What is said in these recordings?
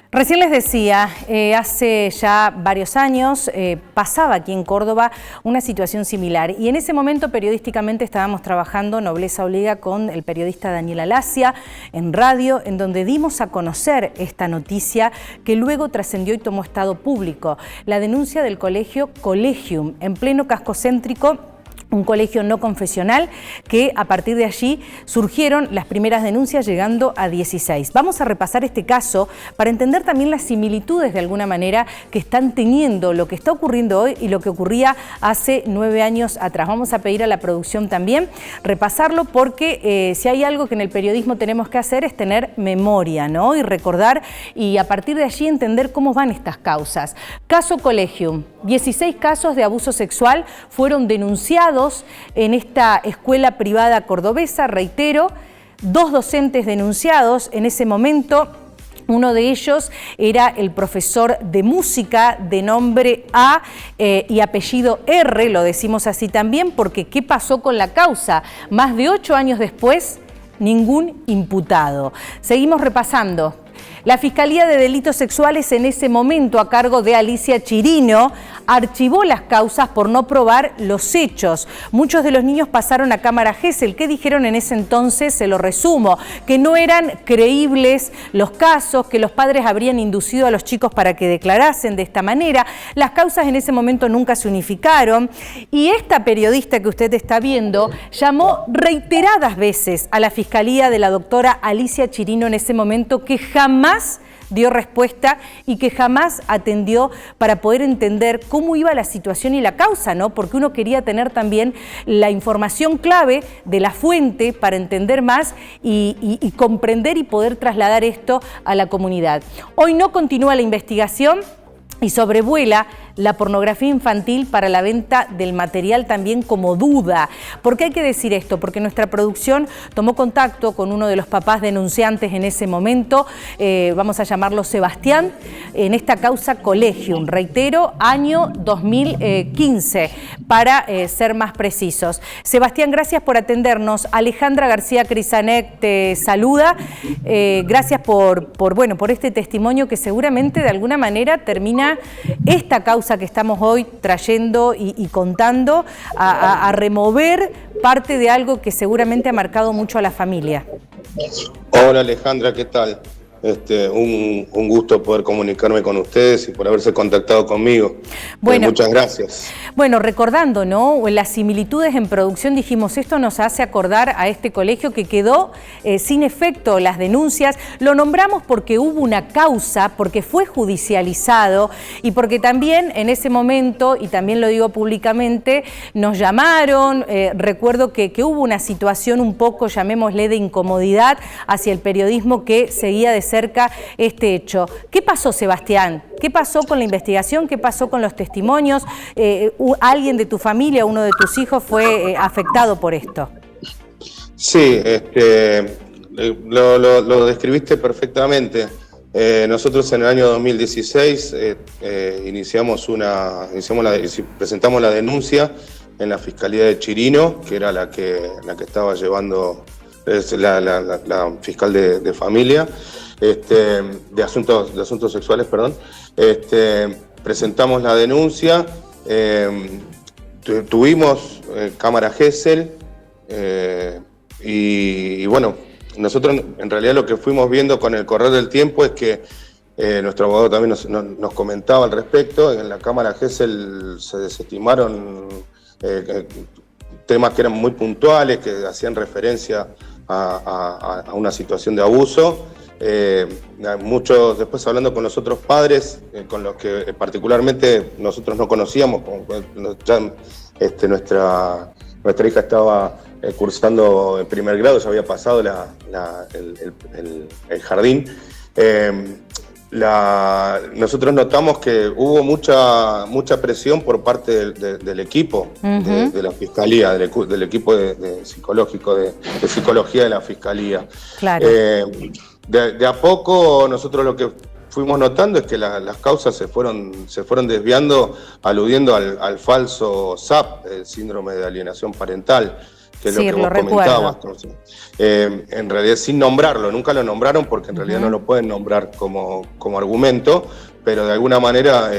Recién les decía, hace ya varios años pasaba aquí en Córdoba una situación similar y en ese momento periodísticamente estábamos trabajando Nobleza Obliga con el periodista Daniel Alacia en radio, en donde dimos a conocer esta noticia que luego trascendió y tomó estado público, la denuncia del colegio Collegium en pleno casco céntrico, un colegio no confesional que a partir de allí surgieron las primeras denuncias llegando a 16. Vamos a repasar este caso para entender también las similitudes de alguna manera que están teniendo lo que está ocurriendo hoy y lo que ocurría hace 9 años atrás. Vamos a pedir a la producción también repasarlo porque si hay algo que en el periodismo tenemos que hacer es tener memoria, ¿no? Y recordar y a partir de allí entender cómo van estas causas. Caso Collegium, 16 casos de abuso sexual fueron denunciados en esta escuela privada cordobesa, reitero, 2 docentes denunciados en ese momento. Uno de ellos era el profesor de música de nombre A y apellido R, lo decimos así también, porque ¿qué pasó con la causa? Más de 8 años después, ningún imputado. Seguimos repasando. La Fiscalía de Delitos Sexuales en ese momento, a cargo de Alicia Chirino, archivó las causas por no probar los hechos. Muchos de los niños pasaron a cámara Gesell. ¿Qué dijeron en ese entonces? Se lo resumo, que no eran creíbles los casos, que los padres habrían inducido a los chicos para que declarasen de esta manera. Las causas en ese momento nunca se unificaron y esta periodista que usted está viendo llamó reiteradas veces a la Fiscalía de la doctora Alicia Chirino en ese momento, que jamás dio respuesta y que jamás atendió para poder entender cómo iba la situación y la causa, ¿no? Porque uno quería tener también la información clave de la fuente para entender más y comprender y poder trasladar esto a la comunidad. Hoy no continúa la investigación y sobrevuela la pornografía infantil para la venta del material también como duda. ¿Por qué hay que decir esto? Porque nuestra producción tomó contacto con uno de los papás denunciantes en ese momento, vamos a llamarlo Sebastián, en esta causa Collegium, reitero, año 2015, para ser más precisos. Sebastián, gracias por atendernos. Alejandra García Crisanek te saluda. Gracias por este testimonio que seguramente de alguna manera termina esta causa que estamos hoy trayendo y contando a remover parte de algo que seguramente ha marcado mucho a la familia. Hola Alejandra, ¿qué tal? Un gusto poder comunicarme con ustedes y por haberse contactado conmigo. Bueno, muchas gracias. Bueno, recordando, ¿no? Las similitudes en producción, dijimos, esto nos hace acordar a este colegio que quedó sin efecto las denuncias. Lo nombramos porque hubo una causa, porque fue judicializado y porque también en ese momento, y también lo digo públicamente, nos llamaron, recuerdo que hubo una situación un poco, llamémosle, de incomodidad hacia el periodismo que seguía de cerca este hecho. ¿Qué pasó, Sebastián? ¿Qué pasó con la investigación? ¿Qué pasó con los testimonios? ¿Alguien de tu familia, uno de tus hijos fue afectado por esto? Sí, lo describiste perfectamente. Nosotros en el año 2016 presentamos la denuncia en la Fiscalía de Chirino, que era la que estaba llevando la fiscal de familia, de asuntos sexuales, perdón. Presentamos la denuncia, tuvimos cámara Gesell y bueno, nosotros en realidad lo que fuimos viendo con el correr del tiempo es que nuestro abogado también nos comentaba al respecto. En la cámara Gesell se desestimaron temas que eran muy puntuales, que hacían referencia a una situación de abuso. Muchos, después hablando con los otros padres, con los que particularmente nosotros no conocíamos, ya nuestra hija estaba cursando en primer grado, ya había pasado el jardín. Nosotros notamos que hubo mucha presión por parte del equipo, de la Fiscalía, del equipo de psicología de la Fiscalía. Claro. De a poco nosotros lo que fuimos notando es que las causas se fueron desviando, aludiendo al falso SAP, el síndrome de alienación parental. que es sí, lo que vos comentabas. En realidad sin nombrarlo, nunca lo nombraron porque en realidad no lo pueden nombrar como argumento, pero de alguna manera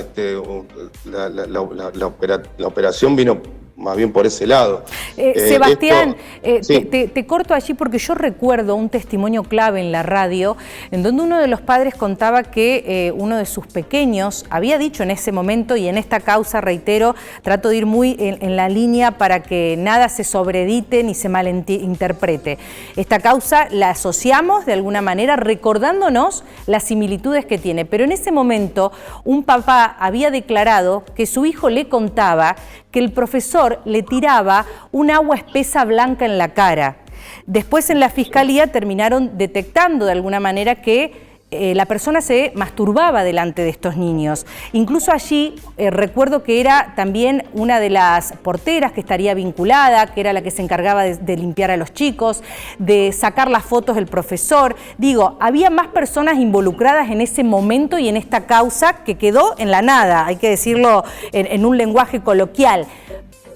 la operación vino más bien por ese lado. Sebastián, sí. te corto allí porque yo recuerdo un testimonio clave en la radio en donde uno de los padres contaba que uno de sus pequeños había dicho en ese momento, y en esta causa, reitero, trato de ir muy en la línea para que nada se sobredite ni se malinterprete. Esta causa la asociamos de alguna manera recordándonos las similitudes que tiene, pero en ese momento un papá había declarado que su hijo le contaba que el profesor le tiraba un agua espesa blanca en la cara. Después en la fiscalía terminaron detectando de alguna manera que la persona se masturbaba delante de estos niños. Incluso allí recuerdo que era también una de las porteras que estaría vinculada, que era la que se encargaba de limpiar a los chicos, de sacar las fotos del profesor. Digo, había más personas involucradas en ese momento y en esta causa que quedó en la nada, hay que decirlo en un lenguaje coloquial.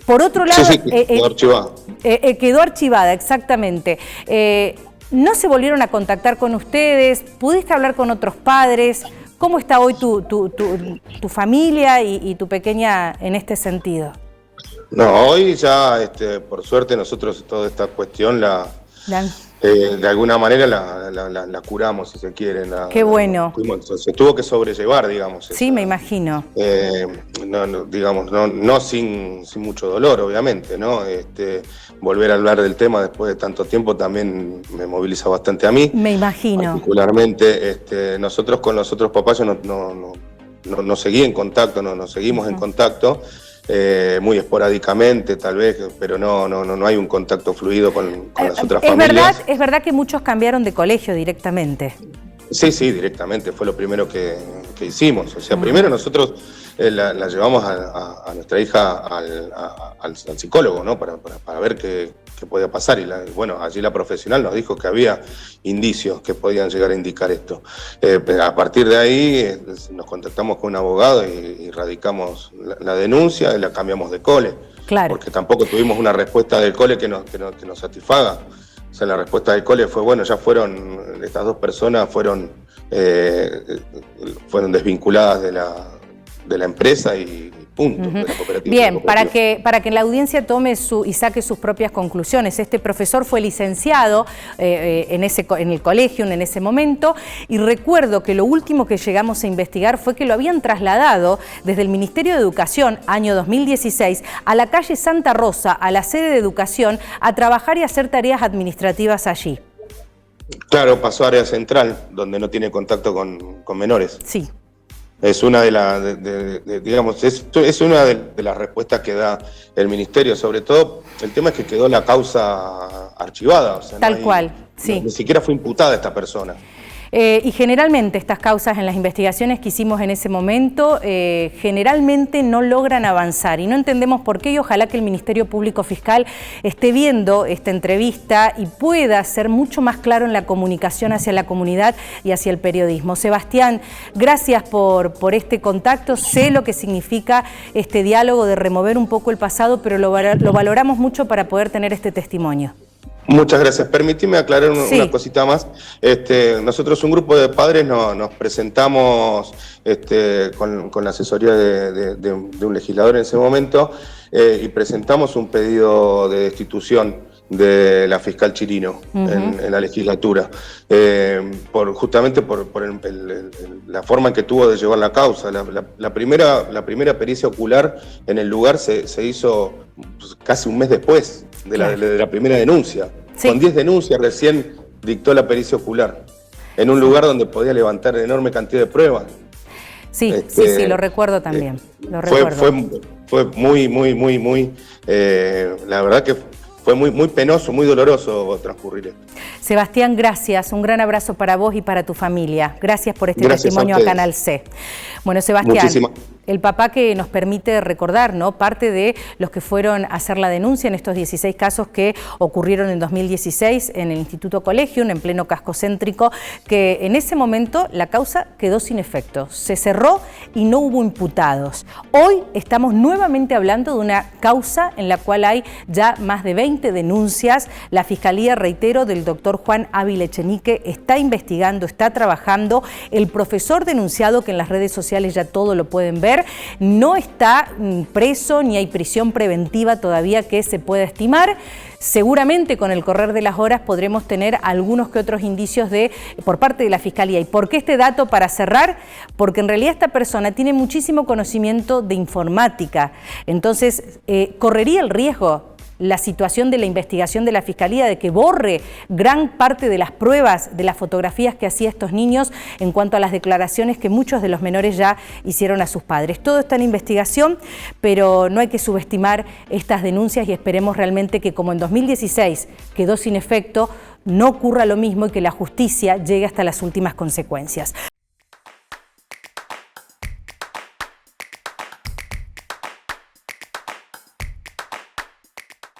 Por otro lado, sí, quedó archivada. Quedó archivada, exactamente. ¿No se volvieron a contactar con ustedes? ¿Pudiste hablar con otros padres? ¿Cómo está hoy tu familia y tu pequeña en este sentido? No, hoy ya, por suerte, nosotros toda esta cuestión de alguna manera la curamos, si se quiere. Qué bueno. Se tuvo que sobrellevar, digamos. Sí, me imagino. No sin mucho dolor, obviamente, ¿no? Volver a hablar del tema después de tanto tiempo también me moviliza bastante a mí. Me imagino. Particularmente, nosotros con los otros papás yo no seguí en contacto, no seguimos en contacto. Muy esporádicamente tal vez, pero no hay un contacto fluido con las otras familias. Es verdad que muchos cambiaron de colegio directamente. Sí, directamente, fue lo primero que hicimos. O sea, primero nosotros la llevamos a nuestra hija al psicólogo, ¿no? Para ver qué podía pasar. Y bueno, allí la profesional nos dijo que había indicios que podían llegar a indicar esto. A partir de ahí nos contactamos con un abogado y radicamos la denuncia y la cambiamos de cole. Claro. Porque tampoco tuvimos una respuesta del cole que nos satisfaga. O sea, la respuesta del cole fue, bueno, ya estas dos personas fueron desvinculadas de la empresa y punto. De la cooperativa. Bien, para que la audiencia tome y saque sus propias conclusiones. Este profesor fue licenciado en el colegio en ese momento, y recuerdo que lo último que llegamos a investigar fue que lo habían trasladado desde el Ministerio de Educación, año 2016, a la calle Santa Rosa, a la sede de Educación, a trabajar y hacer tareas administrativas allí. Claro, pasó a área central, donde no tiene contacto con menores. Sí. Es una es una de las respuestas que da el ministerio. Sobre todo, el tema es que quedó la causa archivada. O sea, Tal cual, sí. Ni siquiera fue imputada esta persona. Y generalmente estas causas en las investigaciones que hicimos en ese momento generalmente no logran avanzar y no entendemos por qué, y ojalá que el Ministerio Público Fiscal esté viendo esta entrevista y pueda ser mucho más claro en la comunicación hacia la comunidad y hacia el periodismo. Sebastián, gracias por este contacto. Sé lo que significa este diálogo de remover un poco el pasado, pero lo valoramos mucho para poder tener este testimonio. Muchas gracias. Permíteme aclarar una cosita más. Nosotros, un grupo de padres, nos presentamos con la asesoría de un legislador en ese momento y presentamos un pedido de destitución de la fiscal Chirino en la legislatura, justamente por la forma en que tuvo de llevar la causa. La primera pericia ocular en el lugar se hizo casi un mes después de la primera denuncia. Sí. Con 10 denuncias recién dictó la pericia ocular, en un lugar donde podía levantar enorme cantidad de pruebas. Sí, sí, lo recuerdo también. Fue muy, la verdad que fue muy penoso, muy doloroso transcurrir esto. Sebastián, gracias. Un gran abrazo para vos y para tu familia. Gracias por este testimonio a Canal C. Bueno, Sebastián. El papá que nos permite recordar, ¿no?, parte de los que fueron a hacer la denuncia en estos 16 casos que ocurrieron en 2016 en el Instituto Colegium, en pleno casco céntrico, que en ese momento la causa quedó sin efecto, se cerró y no hubo imputados. Hoy estamos nuevamente hablando de una causa en la cual hay ya más de 20 denuncias. La Fiscalía, reitero, del doctor Juan Ávila Echenique está investigando, está trabajando. El profesor denunciado, que en las redes sociales ya todo lo pueden ver, no está preso ni hay prisión preventiva todavía que se pueda estimar. Seguramente con el correr de las horas podremos tener algunos que otros indicios por parte de la Fiscalía. ¿Y por qué este dato para cerrar? Porque en realidad esta persona tiene muchísimo conocimiento de informática. Entonces, correría el riesgo la situación de la investigación de la Fiscalía de que borre gran parte de las pruebas de las fotografías que hacía estos niños en cuanto a las declaraciones que muchos de los menores ya hicieron a sus padres. Todo está en investigación, pero no hay que subestimar estas denuncias y esperemos realmente que, como en 2016 quedó sin efecto, no ocurra lo mismo y que la justicia llegue hasta las últimas consecuencias.